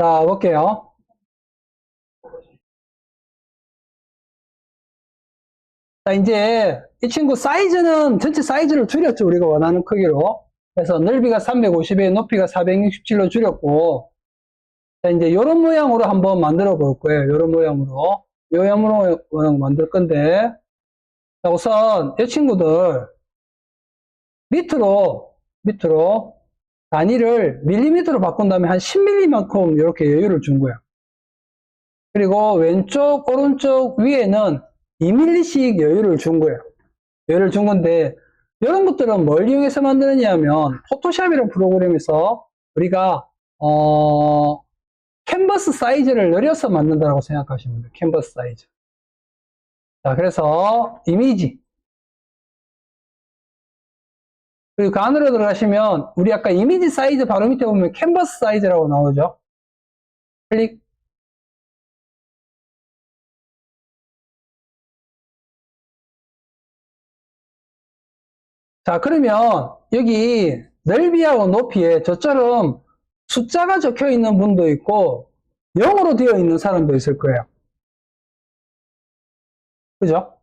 자, 볼게요. 자, 이제 이 친구 사이즈는 전체 사이즈를 줄였죠. 우리가 원하는 크기로. 그래서 넓이가 350에 높이가 467로 줄였고, 자, 이제 이런 모양으로 한번 만들어 볼 거예요. 이런 모양으로. 이 모양으로 만들 건데, 자, 우선 이 친구들 밑으로 단위를 밀리미터로 바꾼 다음에 한 10mm만큼 이렇게 여유를 준 거야. 그리고 왼쪽, 오른쪽 위에는 2mm씩 여유를 준 거예요. 여유를 준 건데, 이런 것들은 뭘 이용해서 만드느냐 하면, 포토샵이라는 프로그램에서 우리가, 캔버스 사이즈를 늘려서 만든다고 생각하시면 돼요. 캔버스 사이즈. 자, 그래서, 이미지. 그리고 그 안으로 들어가시면, 우리 아까 이미지 사이즈 바로 밑에 보면 캔버스 사이즈라고 나오죠. 클릭. 자, 그러면 여기 넓이하고 높이에 저처럼 숫자가 적혀 있는 분도 있고 0으로 되어 있는 사람도 있을 거예요. 그죠?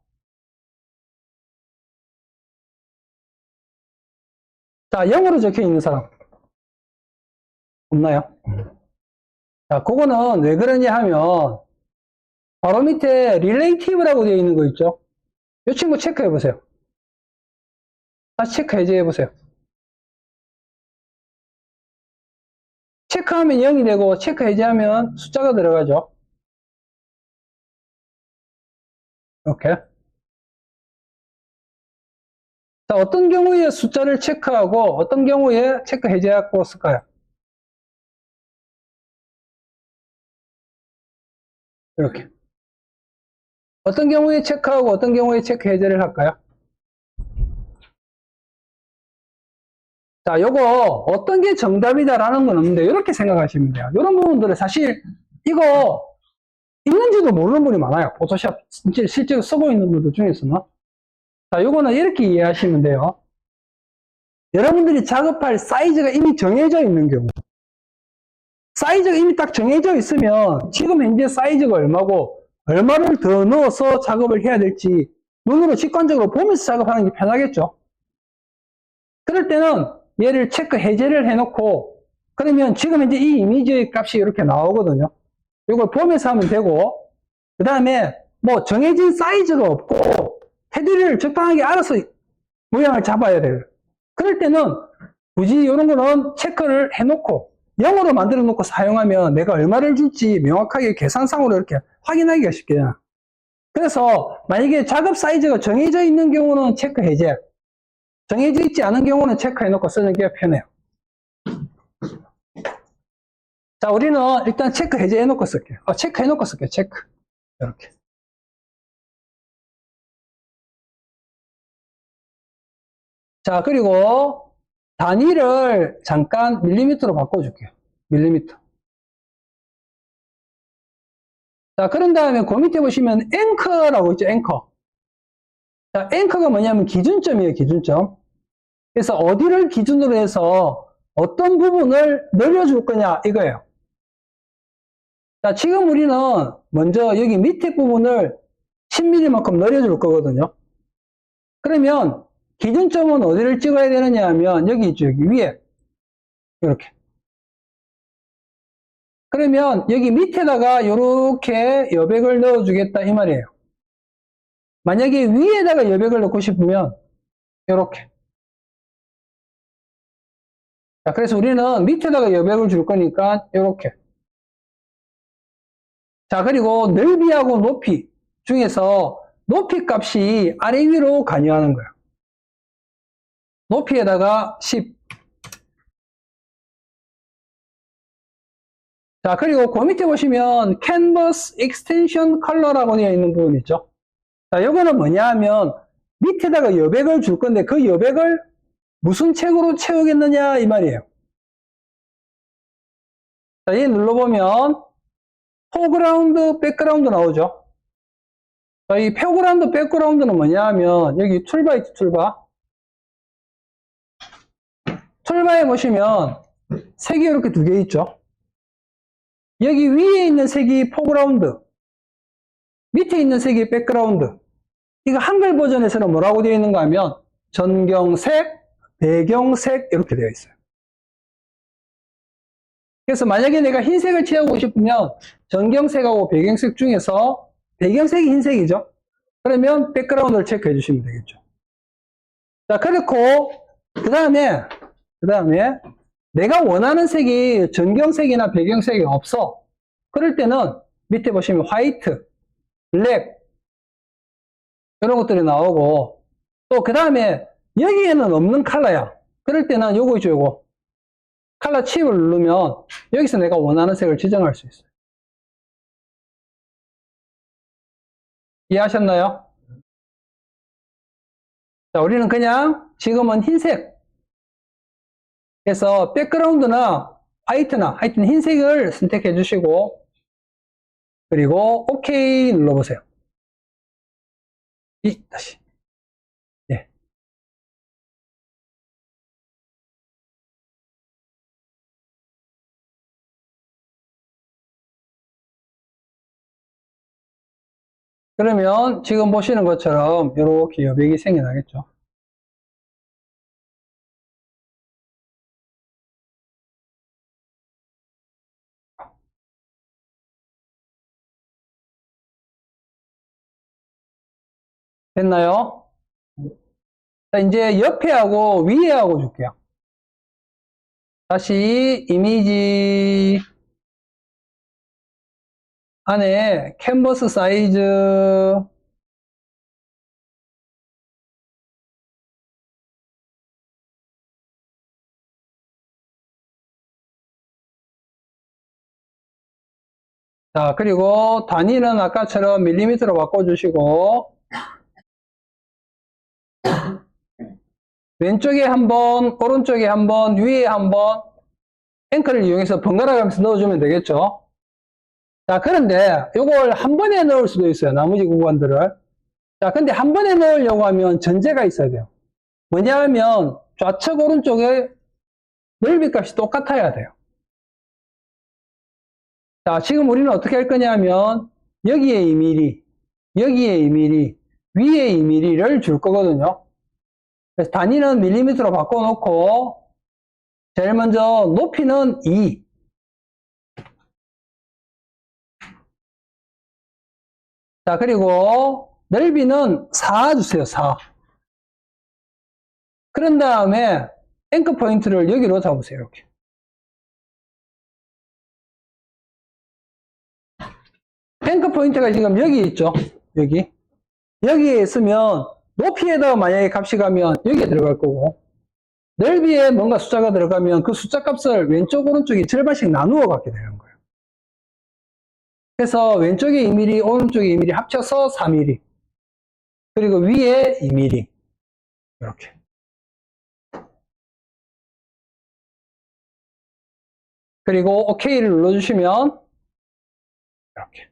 자, 0으로 적혀 있는 사람 없나요? 자, 그거는 왜 그러냐 하면 바로 밑에 relative라고 되어 있는 거 있죠? 이 친구 체크해 보세요. 다시 체크 해제해 보세요. 체크하면 0이 되고 체크 해제하면 숫자가 들어가죠. 이렇게. 자, 어떤 경우에 숫자를 체크하고 어떤 경우에 체크 해제하고 쓸까요? 이렇게. 어떤 경우에 체크하고 어떤 경우에 체크 해제를 할까요? 자, 요거 어떤 게 정답이다라는 건 없는데 이렇게 생각하시면 돼요. 이런 부분들은 사실 이거 있는지도 모르는 분이 많아요. 포토샵 실제로 쓰고 있는 분들 중에서는. 자, 요거는 이렇게 이해하시면 돼요. 여러분들이 작업할 사이즈가 이미 정해져 있는 경우. 사이즈가 이미 딱 정해져 있으면 지금 현재 사이즈가 얼마고 얼마를 더 넣어서 작업을 해야 될지 눈으로 직관적으로 보면서 작업하는 게 편하겠죠. 그럴 때는 얘를 체크 해제를 해놓고 그러면 지금 현재 이 이미지의 값이 이렇게 나오거든요. 이걸 보면서 하면 되고 그 다음에 뭐 정해진 사이즈가 없고 테두리를 적당하게 알아서 모양을 잡아야 돼요. 그럴 때는 굳이 이런 거는 체크를 해놓고 0으로 만들어 놓고 사용하면 내가 얼마를 줄지 명확하게 계산상으로 이렇게 확인하기가 쉽게요. 그래서 만약에 작업 사이즈가 정해져 있는 경우는 체크 해제, 정해져 있지 않은 경우는 체크해 놓고 쓰는 게 편해요. 자, 우리는 일단 체크 해제해 놓고 쓸게요. 체크해 놓고 쓸게요. 체크. 이렇게. 자, 그리고 단위를 잠깐 밀리미터로 바꿔줄게요. 밀리미터. 자, 그런 다음에 그 밑에 보시면 앵커라고 있죠. 앵커. 자, 앵커가 뭐냐면 기준점이에요. 기준점. 그래서 어디를 기준으로 해서 어떤 부분을 늘려줄 거냐 이거예요. 자, 지금 우리는 먼저 여기 밑에 부분을 10mm만큼 늘려줄 거거든요. 그러면 기준점은 어디를 찍어야 되느냐 하면 여기 있죠. 여기 위에. 이렇게. 그러면 여기 밑에다가 이렇게 여백을 넣어주겠다 이 말이에요. 만약에 위에다가 여백을 넣고 싶으면 이렇게. 자, 그래서 우리는 밑에다가 여백을 줄 거니까 이렇게. 자, 그리고 넓이하고 높이 중에서 높이 값이 아래 위로 관여하는 거예요. 높이에다가 10. 자, 그리고 그 밑에 보시면 Canvas Extension Color라고 되어 있는 부분 있죠. 자, 요거는 뭐냐 하면 밑에다가 여백을 줄 건데 그 여백을 무슨 책으로 채우겠느냐 이 말이에요. 자, 얘 눌러보면 포그라운드, 백그라운드 나오죠. 자, 이 포그라운드, 백그라운드는 뭐냐 하면 여기 툴바 있죠, 툴바. 툴바에 보시면 색이 이렇게 두 개 있죠. 여기 위에 있는 색이 포그라운드, 밑에 있는 색이 백그라운드. 이거 한글 버전에서는 뭐라고 되어 있는가 하면 전경색, 배경색 이렇게 되어 있어요. 그래서 만약에 내가 흰색을 칠하고 싶으면 전경색하고 배경색 중에서 배경색이 흰색이죠. 그러면 백그라운드를 체크해 주시면 되겠죠. 자, 그렇고 그 다음에 내가 원하는 색이 전경색이나 배경색이 없어. 그럴 때는 밑에 보시면 화이트, 블랙 이런 것들이 나오고, 또 그 다음에 여기에는 없는 컬러야. 그럴 때는 요거죠, 요거. 컬러 칩을 누르면 여기서 내가 원하는 색을 지정할 수 있어요. 이해하셨나요? 자, 우리는 그냥 지금은 흰색. 그래서 백그라운드나 화이트나 하여튼 흰색을 선택해 주시고, 그리고 OK 눌러보세요. 다시. 예. 그러면 지금 보시는 것처럼 이렇게 여백이 생겨나겠죠. 됐나요? 자, 이제 옆에 하고 위에 하고 줄게요. 다시 이미지 안에 캔버스 사이즈 자, 그리고 단위는 아까처럼 밀리미터로 바꿔주시고 왼쪽에 한 번, 오른쪽에 한 번, 위에 한 번 앵커를 이용해서 번갈아 가면서 넣어주면 되겠죠. 자, 그런데 이걸 한 번에 넣을 수도 있어요. 나머지 구간들을. 자, 근데 한 번에 넣으려고 하면 전제가 있어야 돼요. 뭐냐 하면 좌측 오른쪽에 넓이 값이 똑같아야 돼요. 자, 지금 우리는 어떻게 할 거냐 하면 여기에 2mm, 여기에 2mm, 위에 2mm를 줄 거거든요. 그래서 단위는 밀리미터로 바꿔놓고 제일 먼저 높이는 2. 자, 그리고 넓이는 4 주세요. 4. 그런 다음에 앵커 포인트를 여기로 잡으세요. 이렇게. 앵커 포인트가 지금 여기 있죠. 여기. 여기에 있으면 높이에다가 만약에 값이 가면 여기에 들어갈 거고, 넓이에 뭔가 숫자가 들어가면 그 숫자 값을 왼쪽 오른쪽이 절반씩 나누어 갖게 되는 거예요. 그래서 왼쪽에 2mm, 오른쪽에 2mm 합쳐서 4mm. 그리고 위에 2mm. 이렇게. 그리고 OK를 눌러주시면 이렇게.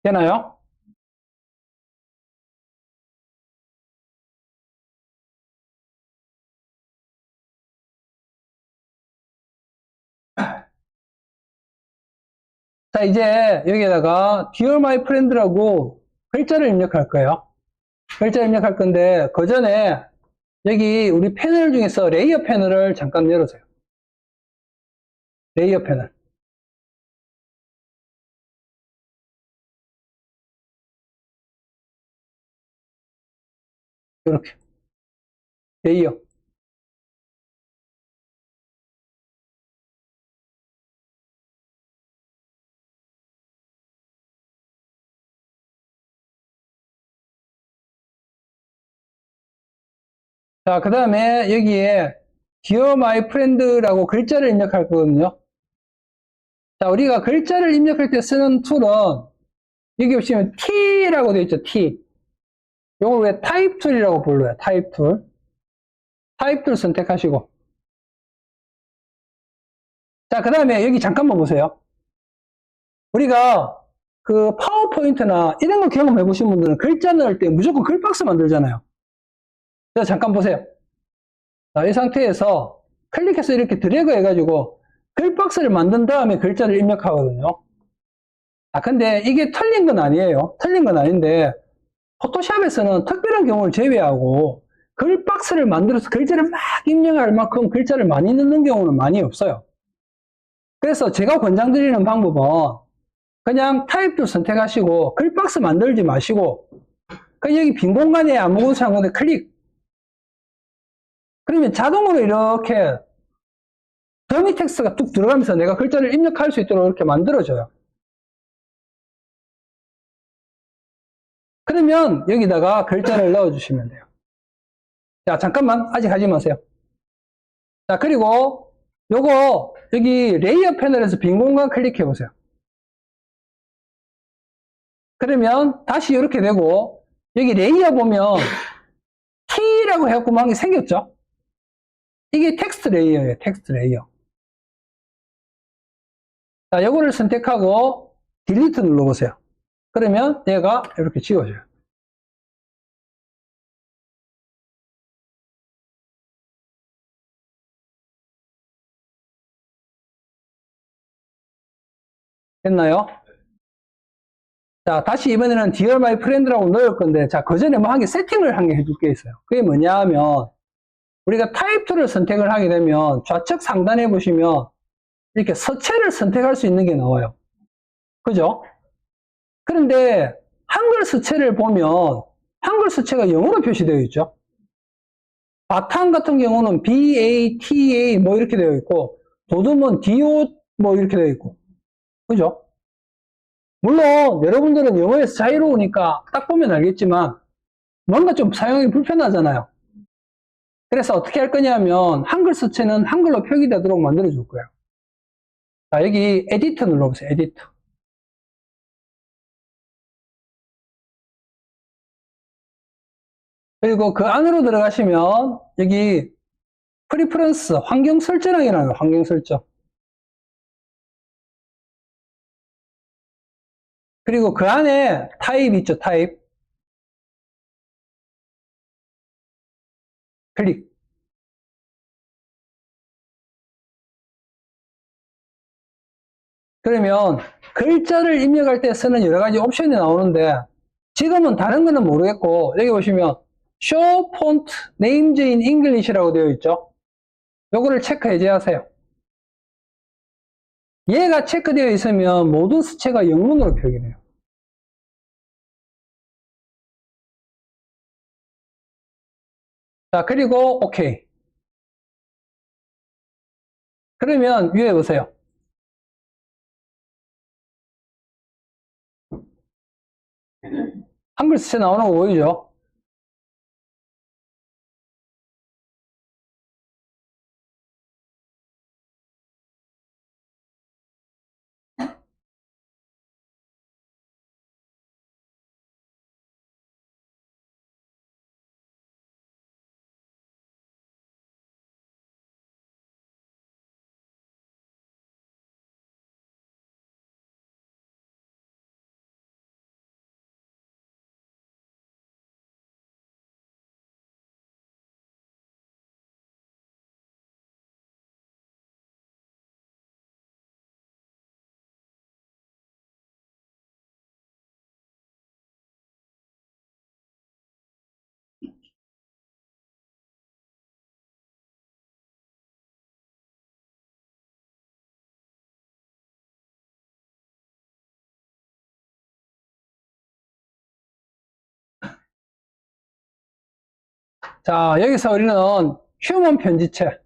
되나요? 자, 이제 여기에다가 Dear My Friend라고 글자를 입력할 거예요. 글자 입력할 건데, 그 전에 여기 우리 패널 중에서 레이어 패널을 잠깐 열어주세요. 레이어 패널. 이렇게. 레이어. 자, 그 다음에 여기에 Dear My Friend라고 글자를 입력할 거거든요. 자, 우리가 글자를 입력할 때 쓰는 툴은 여기 보시면 T라고 되어 있죠. T. 이걸 왜 타입 툴이라고 불러요? 타입 툴. 타입 툴 선택하시고 자, 그 다음에 여기 잠깐만 보세요. 우리가 그 파워포인트나 이런 거 경험해 보신 분들은 글자 넣을 때 무조건 글박스 만들잖아요. 자, 잠깐 보세요. 자, 이 상태에서 클릭해서 이렇게 드래그 해가지고 글박스를 만든 다음에 글자를 입력하거든요. 아, 근데 이게 틀린 건 아니에요. 틀린 건 아닌데, 포토샵에서는 특별한 경우를 제외하고 글박스를 만들어서 글자를 막 입력할 만큼 글자를 많이 넣는 경우는 많이 없어요. 그래서 제가 권장드리는 방법은 그냥 타입도 선택하시고 글박스 만들지 마시고 그냥 여기 빈 공간에 아무것도 상관없이 클릭. 그러면 자동으로 이렇게 더미 텍스트가 뚝 들어가면서 내가 글자를 입력할 수 있도록 이렇게 만들어줘요. 그러면 여기다가 글자를 넣어주시면 돼요. 자, 잠깐만. 아직 하지 마세요. 자, 그리고 요거 여기 레이어 패널에서 빈 공간 클릭해 보세요. 그러면 다시 이렇게 되고 여기 레이어 보면 T라고 해갖고 막 생겼죠? 이게 텍스트 레이어예요. 텍스트 레이어. 자, 요거를 선택하고 딜리트 눌러보세요. 그러면 얘가 이렇게 지워져요. 됐나요? 자, 다시 이번에는 Dear My Friend라고 넣을 건데, 자, 그 전에 뭐 한 개 세팅을 한 개 해줄 게 있어요. 그게 뭐냐 하면, 우리가 타입 툴을 선택을 하게 되면 좌측 상단에 보시면 이렇게 서체를 선택할 수 있는 게 나와요. 그죠? 그런데 한글 서체를 보면 한글 서체가 영어로 표시되어 있죠. 바탕 같은 경우는 BATA 뭐 이렇게 되어 있고 도둠은 DO 뭐 이렇게 되어 있고 그죠? 물론 여러분들은 영어에서 자유로우니까 딱 보면 알겠지만 뭔가 좀 사용이 불편하잖아요. 그래서 어떻게 할 거냐면 한글 서체는 한글로 표기되도록 만들어 줄 거예요. 자, 여기 에디터 눌러보세요. 에디터. 그리고 그 안으로 들어가시면 여기 프리퍼런스 환경 설정이라는 거예요. 환경 설정. 그리고 그 안에 타입 있죠. 타입. 클릭. 그러면 글자를 입력할 때 쓰는 여러 가지 옵션이 나오는데 지금은 다른 거는 모르겠고 여기 보시면 Show Font Names in English라고 되어 있죠. 요거를 체크 해제하세요. 얘가 체크되어 있으면 모든 수채가 영문으로 표기돼요. 자, 그리고 OK. 그러면 위에 보세요. 한글 수채 나오는 거 보이죠? 자, 여기서 우리는 휴먼 편지체.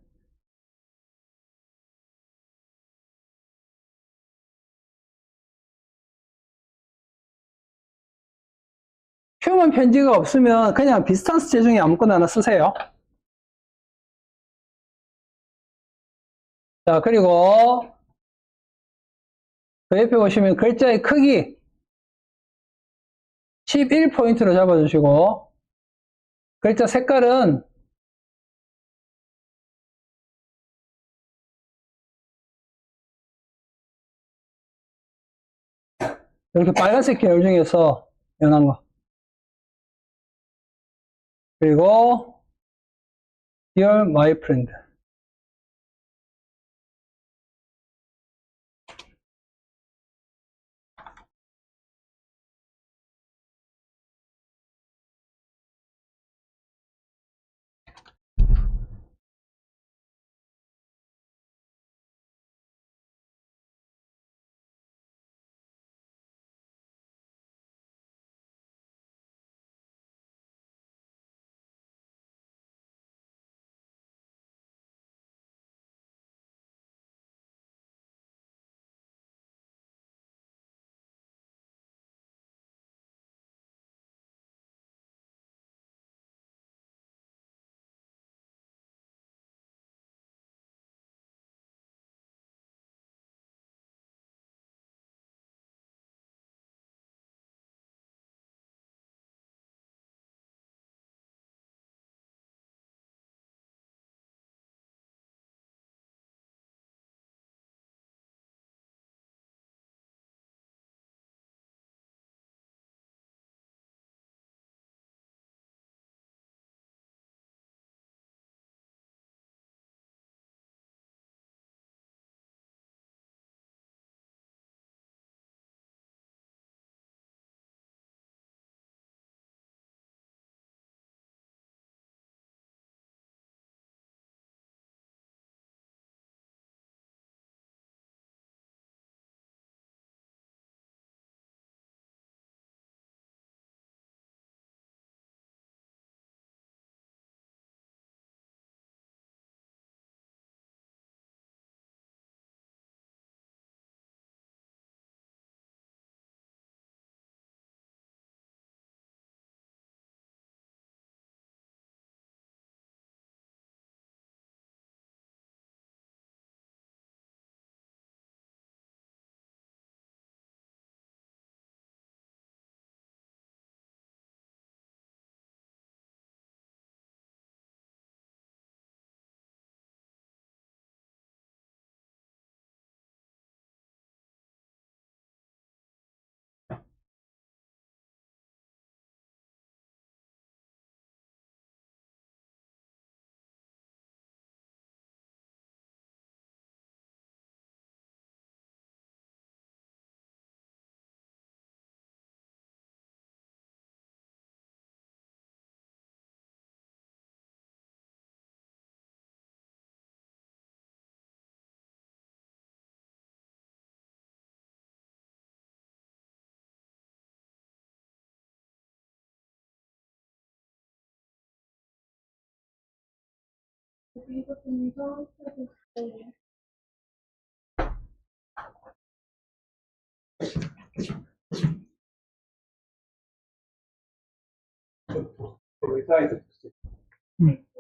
휴먼 편지가 없으면 그냥 비슷한 수채 중에 아무거나 하나 쓰세요. 자, 그리고 그 옆에 보시면 글자의 크기 11포인트로 잡아주시고 글자 색깔은 이렇게 빨간색 계열 중에서 연한 거. 그리고 Dear My Friend.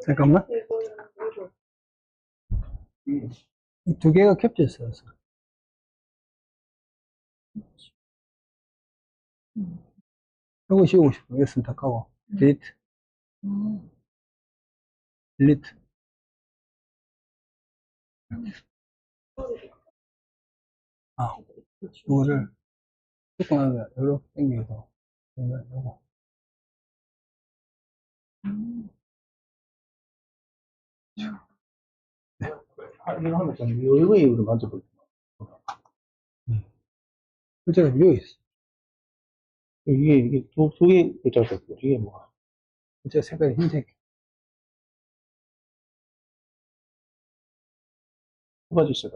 잠깐만. 이 두 개가 겹쳐 있어요. 이거 씌우고 싶어. 이거 선택하고. 딜리트, 딜리트. 아, 이거를 뜯고 나서 이렇게 당겨서. 이거. 이거 하면 좀 이거 만져볼게요. 글자가 여기 있어. 이게 두 개 글자가 있고, 이게 뭐야? 글자 색깔이 흰색. 두 가지 있어요.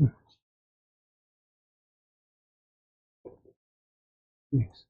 음, 여기 있어.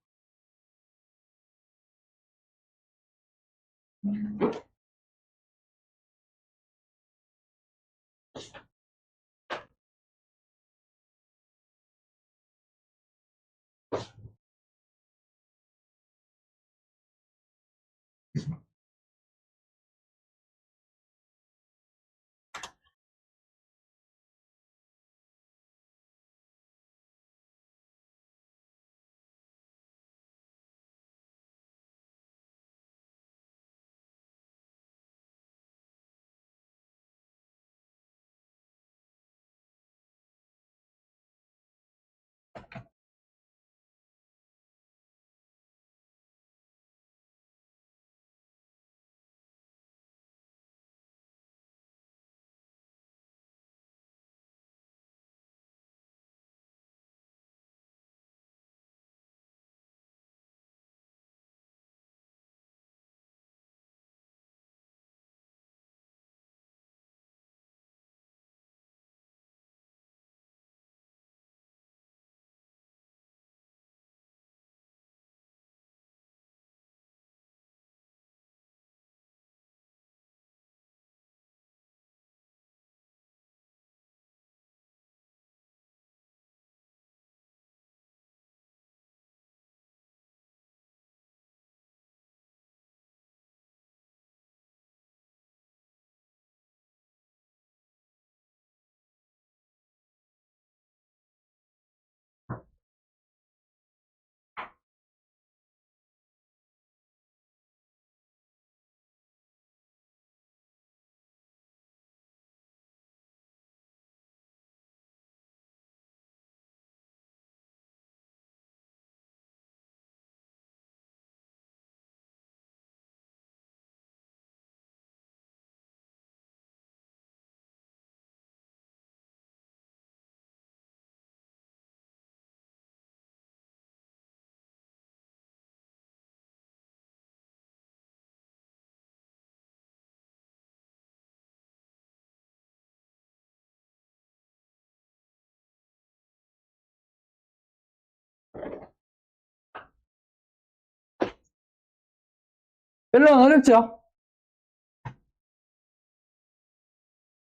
별로 안 어렵죠?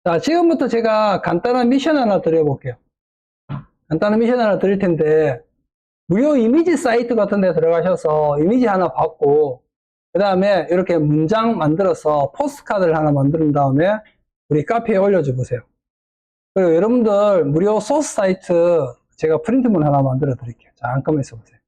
자, 지금부터 제가 간단한 미션 하나 드려볼게요. 간단한 미션 하나 드릴 텐데, 무료 이미지 사이트 같은 데 들어가셔서 이미지 하나 받고, 그 다음에 이렇게 문장 만들어서 포스트카드를 하나 만든 다음에 우리 카페에 올려줘 보세요. 그리고 여러분들 무료 소스 사이트 제가 프린트문 하나 만들어 드릴게요. 잠깐만 있어 보세요.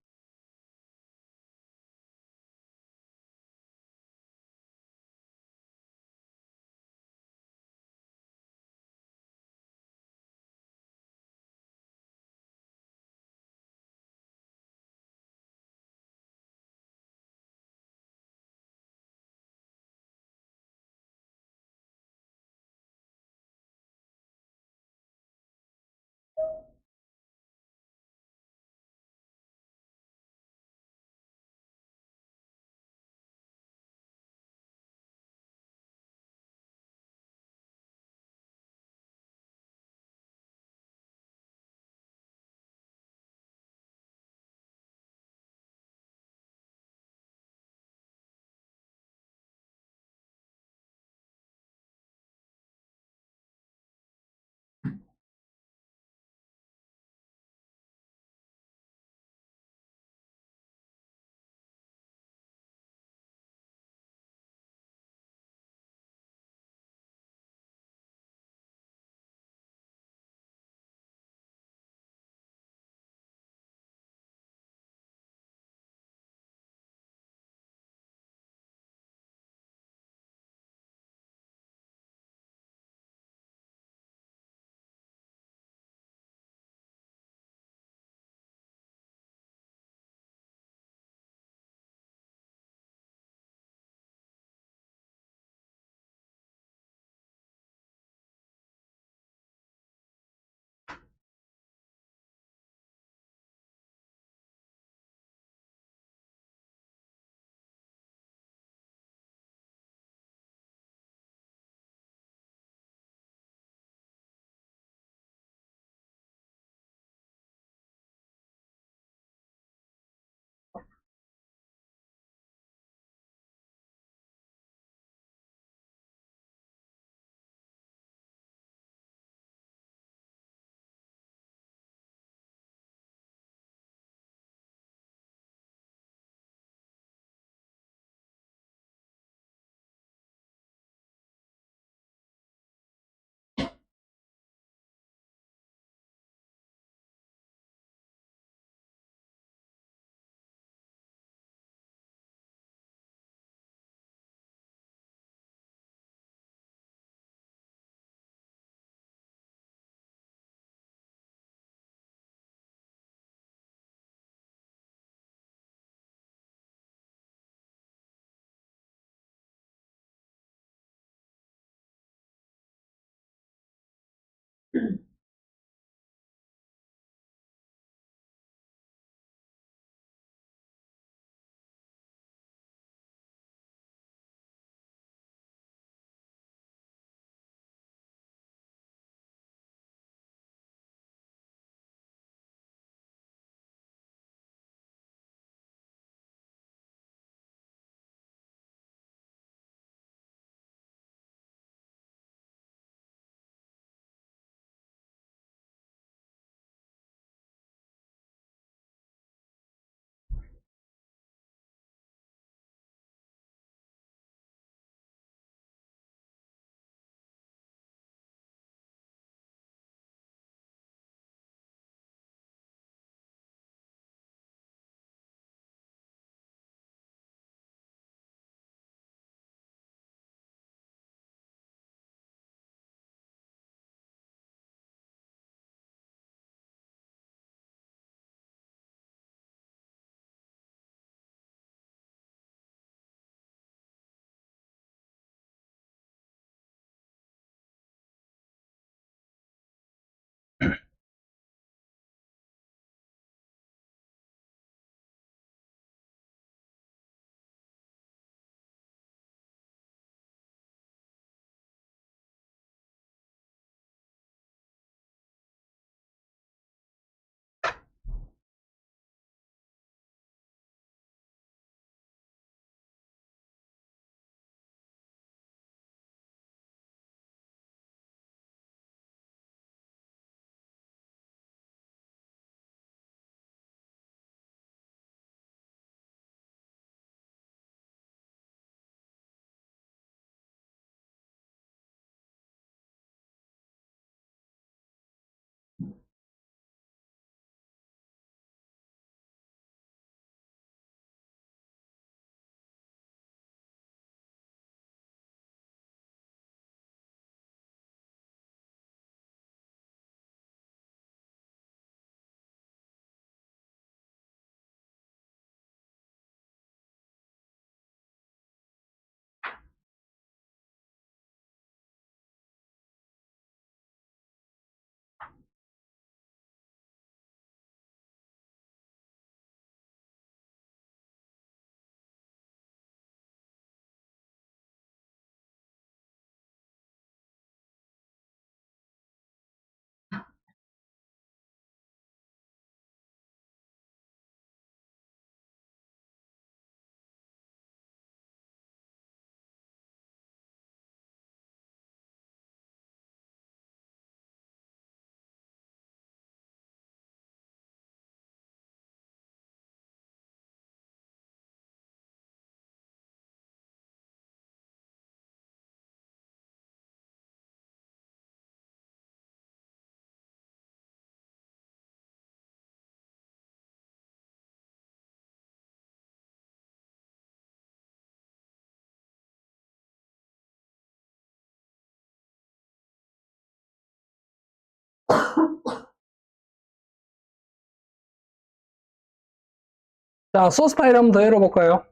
자, 소스 파일 한번 더 열어볼까요?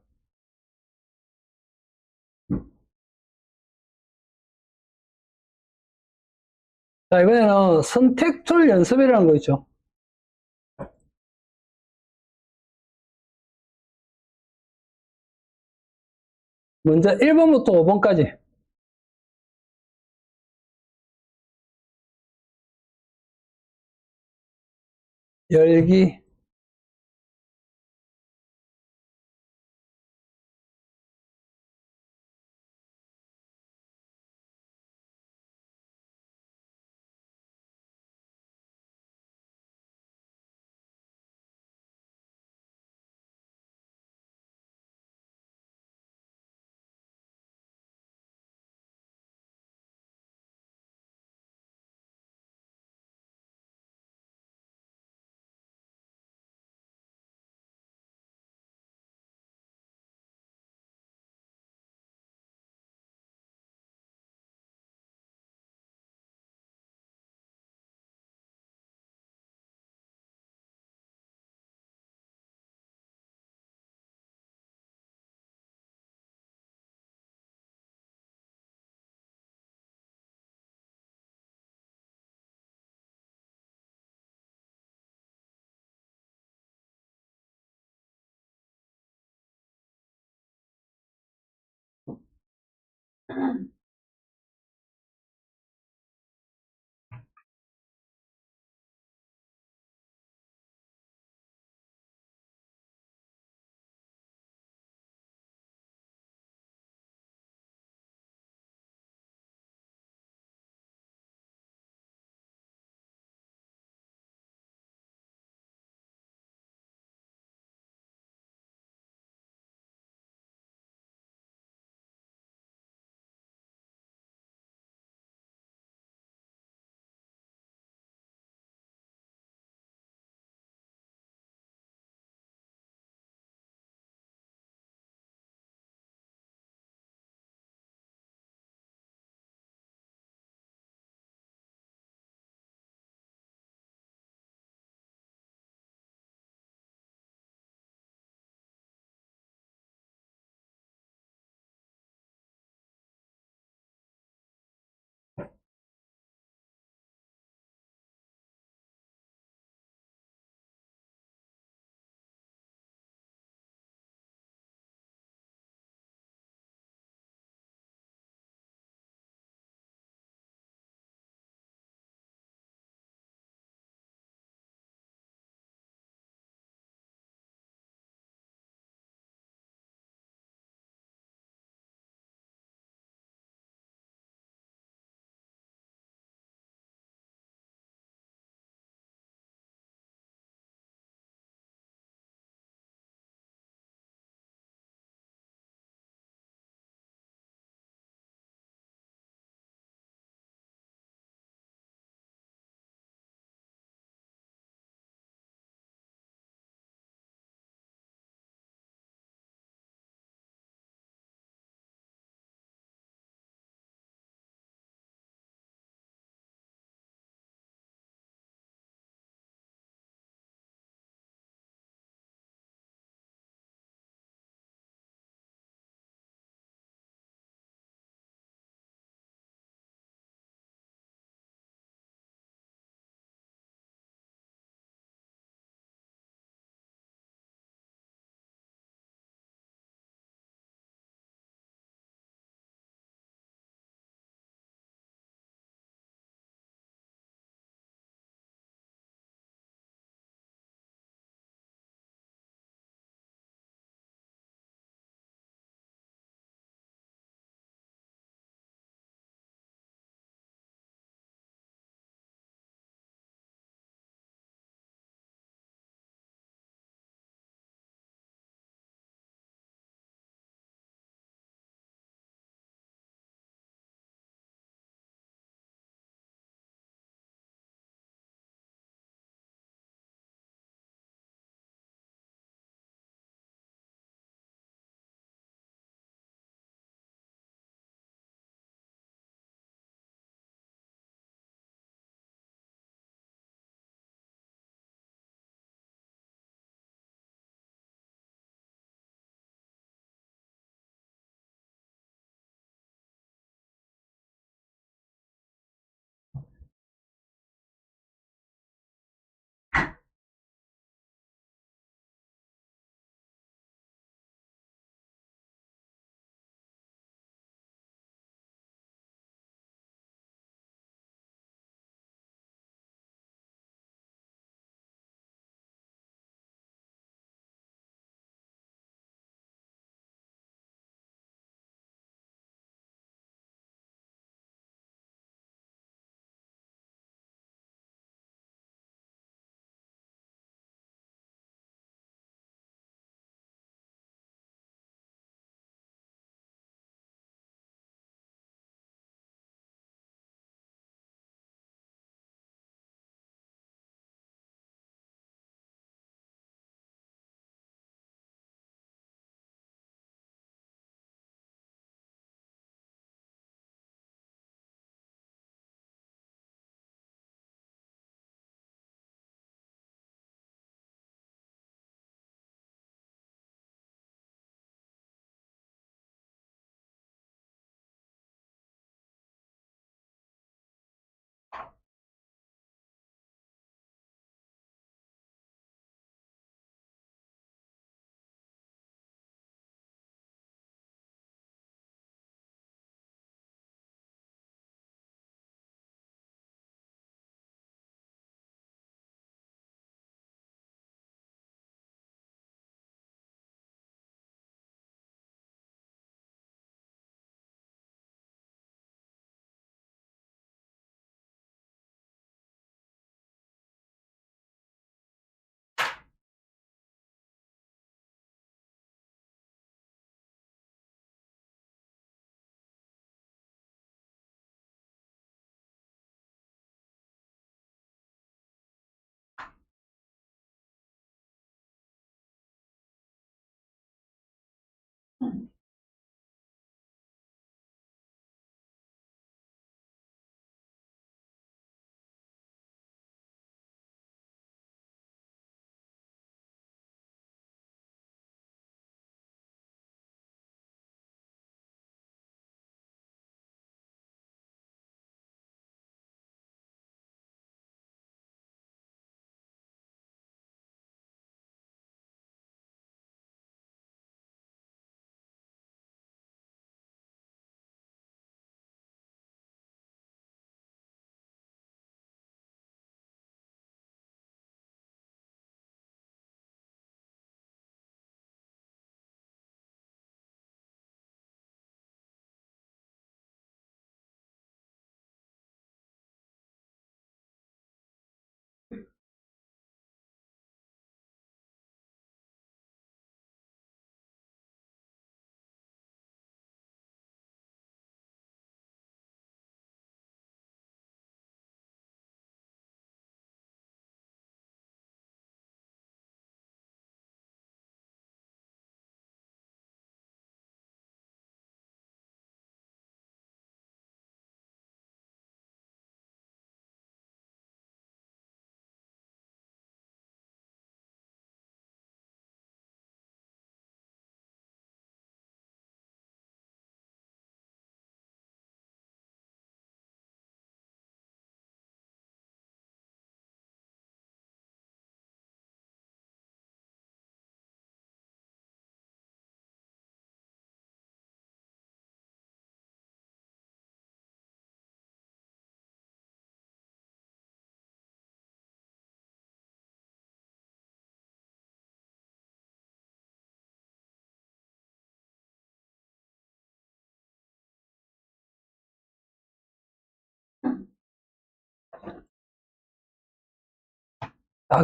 자, 이번에는 선택 툴 연습이라는 거 있죠. 먼저 1번부터 5번까지. 열기.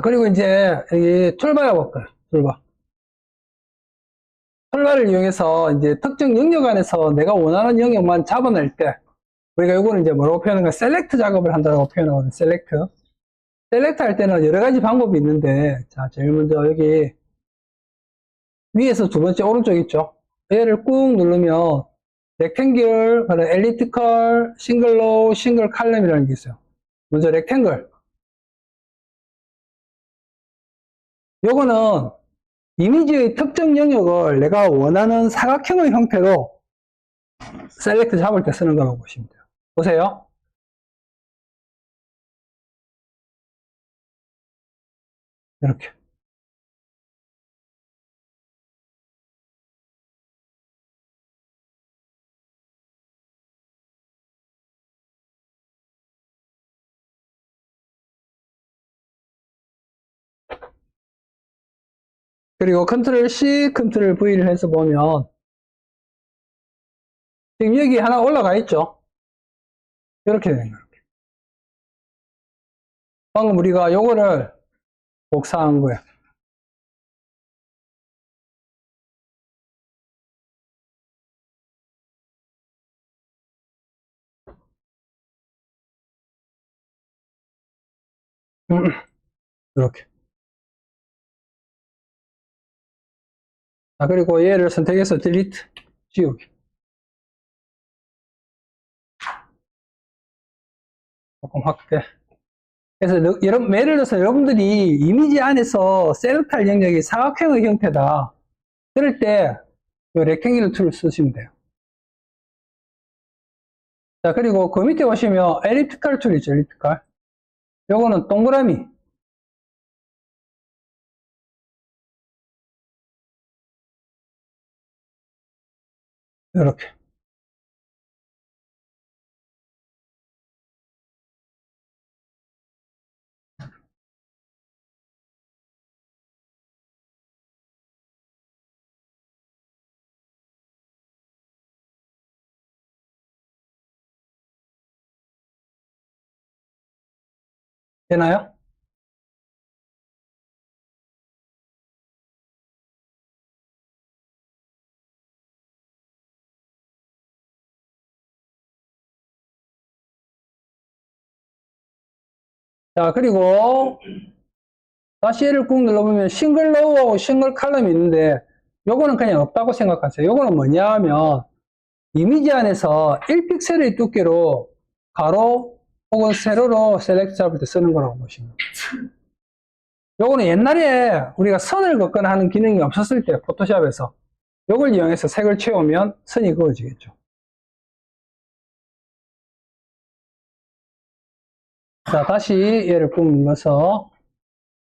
그리고 이제 여기 툴바에 볼까요? 툴바. 툴바를 이용해서 이제 특정 영역 안에서 내가 원하는 영역만 잡아낼 때, 우리가 이거는 이제 뭐라고 표현하는가? 셀렉트 작업을 한다고 표현하거든요. 셀렉트. 셀렉트 할 때는 여러 가지 방법이 있는데, 자, 제일 먼저 여기 위에서 두 번째 오른쪽 있죠? 얘를 꾹 누르면 렉탱귤, 엘리티컬, 싱글로우, 싱글 칼럼이라는 게 있어요. 먼저 렉탱글. 요거는 이미지의 특정 영역을 내가 원하는 사각형의 형태로 셀렉트 잡을 때 쓰는 거라고 보시면 돼요. 보세요. 이렇게. 그리고 컨트롤 C, 컨트롤 V를 해서 보면 지금 여기 하나 올라가 있죠? 이렇게 되는 거예요. 방금 우리가 요거를 복사한 거예요. 이렇게. 그리고 얘를 선택해서 딜리트, 지우기. 조금 확대. 그래서 예를 들어서 여러분들이 이미지 안에서 셀렉트할 영역이 사각형의 형태다. 그럴 때 이 렉탱귤 툴을 쓰시면 돼요. 자, 그리고 그 밑에 보시면 엘립티컬 툴 있죠, 엘립티컬. 요거는 동그라미. 이렇게. 되나요? 자, 그리고 다시 얘를 꾹 눌러보면 싱글 로우하고 싱글 칼럼이 있는데 요거는 그냥 없다고 생각하세요. 요거는 뭐냐 하면 이미지 안에서 1픽셀의 두께로 가로 혹은 세로로 셀렉트 잡을 때 쓰는 거라고 보시면 돼요. 요거는 옛날에 우리가 선을 긋거나 하는 기능이 없었을 때 포토샵에서 요걸 이용해서 색을 채우면 선이 그어지겠죠. 자, 다시 얘를 꾹 눌러서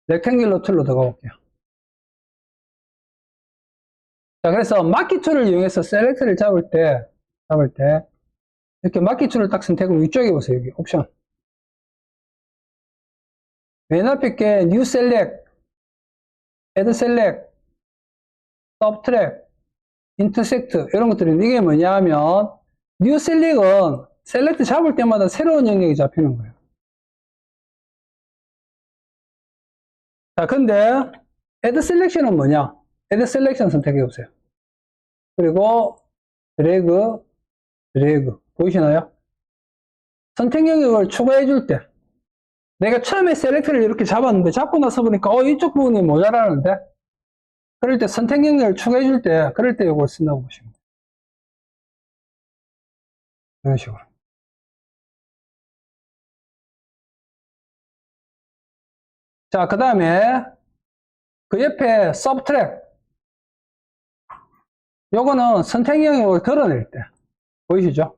렉탱귤러 툴로 들어가 볼게요. 자, 그래서 마키 툴을 이용해서 셀렉트를 잡을 때 이렇게 마키 툴을 딱 선택하면 위쪽에 보세요. 여기 옵션. 맨 앞에 게 New Select, Add Select, Subtract, Intersect 이런 것들이 이게 뭐냐 하면 New Select은 셀렉트 잡을 때마다 새로운 영역이 잡히는 거예요. 자, 근데 Add Selection은 뭐냐? Add Selection 선택해 보세요. 그리고 드래그 보이시나요? 선택 영역을 추가해 줄 때 내가 처음에 셀렉트를 이렇게 잡았는데 잡고 나서 보니까 이쪽 부분이 모자라는데 그럴 때 선택 영역을 추가해 줄 때 그럴 때 이걸 쓴다고 보시면 돼요. 이런 식으로. 자, 그 다음에 그 옆에 서브트랙 요거는 선택 영역을 드러낼 때 보이시죠?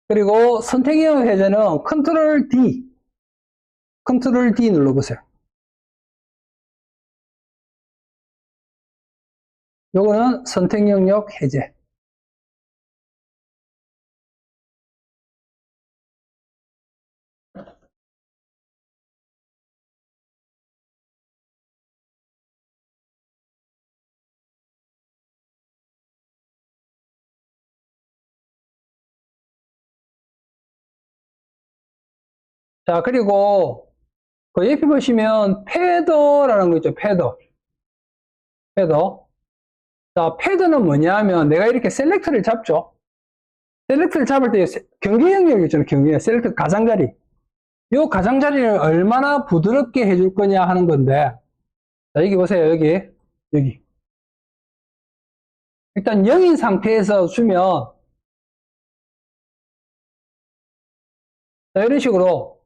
그리고 선택 영역 해제는 컨트롤 D 눌러보세요. 요거는 선택 영역 해제. 자, 그리고 그 옆에 보시면 패더라는 거 있죠. 패더. 패더. 자, 패더는 뭐냐 하면 내가 이렇게 셀렉터를 잡죠. 셀렉터를 잡을 때 경계 영역이 있잖아요. 경계. 셀렉터 가장자리. 이 가장자리를 얼마나 부드럽게 해줄 거냐 하는 건데, 자, 여기 보세요. 여기. 일단 0인 상태에서 주면, 자, 이런 식으로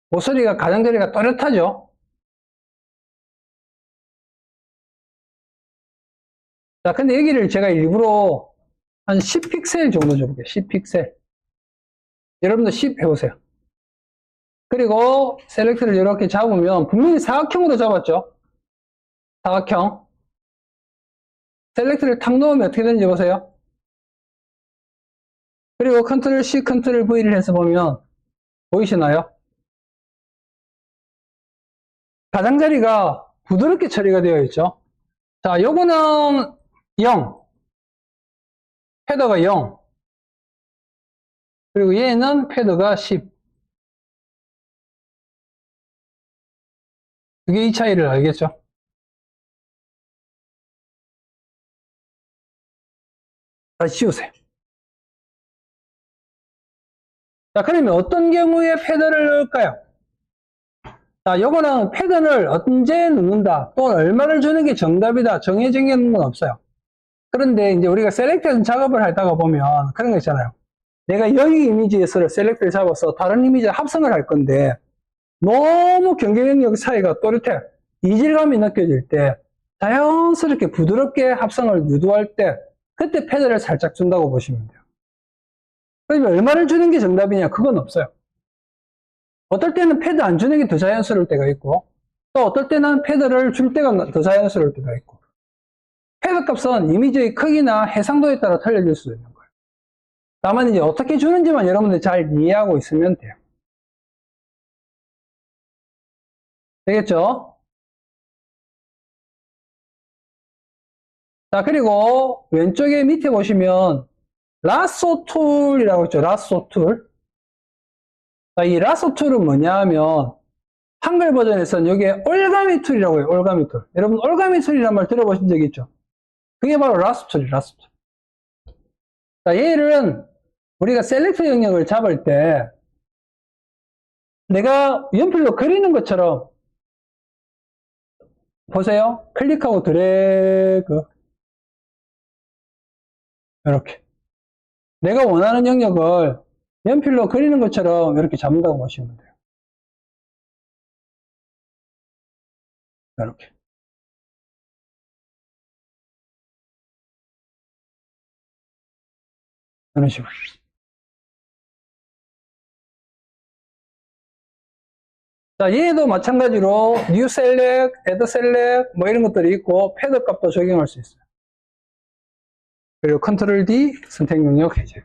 모서리가 가장자리가 또렷하죠. 자, 근데 여기를 제가 일부러 한 10픽셀 정도 줘볼게요. 10픽셀. 여러분도 10 해보세요. 그리고 셀렉트를 이렇게 잡으면 분명히 사각형으로 잡았죠. 사각형. 셀렉트를 탁 넣으면 어떻게 되는지 보세요. 그리고 컨트롤 C, 컨트롤 V를 해서 보면 보이시나요? 가장자리가 부드럽게 처리가 되어 있죠. 자, 요거는 0. 패더가 0. 그리고 얘는 패더가 10. 그게 이 차이를 알겠죠? 다시 지우세요. 자, 그러면 어떤 경우에 패더를 넣을까요? 자, 요거는 패턴을 언제 넣는다, 또 얼마를 주는 게 정답이다, 정해진 건 없어요. 그런데 이제 우리가 셀렉션 작업을 하다가 보면 그런 거 있잖아요. 내가 여기 이미지에서 셀렉트를 잡아서 다른 이미지에 합성을 할 건데 너무 경계 영역 차이가 또렷해. 이질감이 느껴질 때 자연스럽게 부드럽게 합성을 유도할 때 그때 패드를 살짝 준다고 보시면 돼요. 그러면 얼마를 주는 게 정답이냐? 그건 없어요. 어떨 때는 패드 안 주는 게 더 자연스러울 때가 있고, 또 어떨 때는 패드를 줄 때가 더 자연스러울 때가 있고, 패드 값은 이미지의 크기나 해상도에 따라 틀려질 수도 있는 거예요. 다만 이제 어떻게 주는지만 여러분들 잘 이해하고 있으면 돼요. 되겠죠? 자, 그리고 왼쪽에 밑에 보시면 라쏘 툴이라고 있죠. 라쏘 툴. 자, 이 라쏘 툴은 뭐냐 하면 한글 버전에서는 여기에 올가미 툴이라고 해요. 올가미 툴. 여러분 올가미 툴이란 말 들어보신 적 있죠? 그게 바로 라쏘 툴이에요. 라쏘 툴. 자, 얘는 우리가 셀렉트 영역을 잡을 때 내가 연필로 그리는 것처럼 보세요. 클릭하고 드래그 이렇게 내가 원하는 영역을 연필로 그리는 것처럼 이렇게 잡는다고 보시면 돼요. 이렇게. 이런 식으로. 자, 얘도 마찬가지로 New Select, Add Select 뭐 이런 것들이 있고 패드 값도 적용할 수 있어요. 그리고 Ctrl D 선택 영역 해제.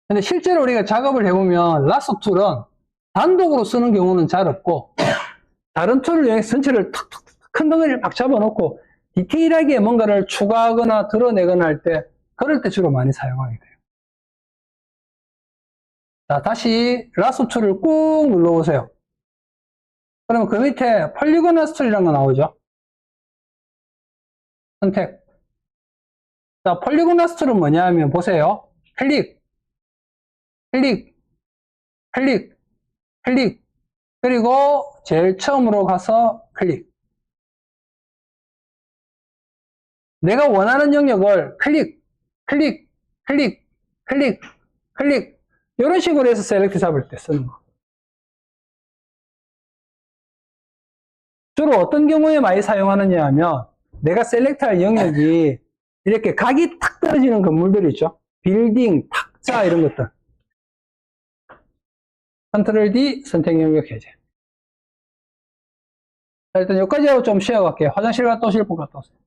근데 실제로 우리가 작업을 해보면 라쏘 툴은 단독으로 쓰는 경우는 잘 없고 다른 툴을 이용해서 전체를 탁탁 큰 덩어리를 막 잡아놓고 디테일하게 뭔가를 추가하거나 드러내거나 할 때 그럴 때 주로 많이 사용하게 돼요. 자, 다시 라쏘 툴을 꾹 눌러보세요. 그러면 그 밑에 폴리곤 라스터라는 거 나오죠. 선택. 자, 폴리곤 라스터는 뭐냐 하면 보세요. 클릭, 클릭, 클릭, 클릭, 그리고 제일 처음으로 가서 클릭. 내가 원하는 영역을 클릭, 클릭, 클릭, 클릭, 클릭 이런 식으로 해서 셀렉트 잡을 때 쓰는 거. 주로 어떤 경우에 많이 사용하느냐 하면 내가 셀렉트할 영역이 이렇게 각이 탁 떨어지는 건물들이 있죠. 빌딩, 탁자 이런 것들. 컨트롤 D 선택 영역 해제. 자, 일단 여기까지 하고 좀 쉬어갈게요. 화장실 갔다 오실 분 갔다 오세요.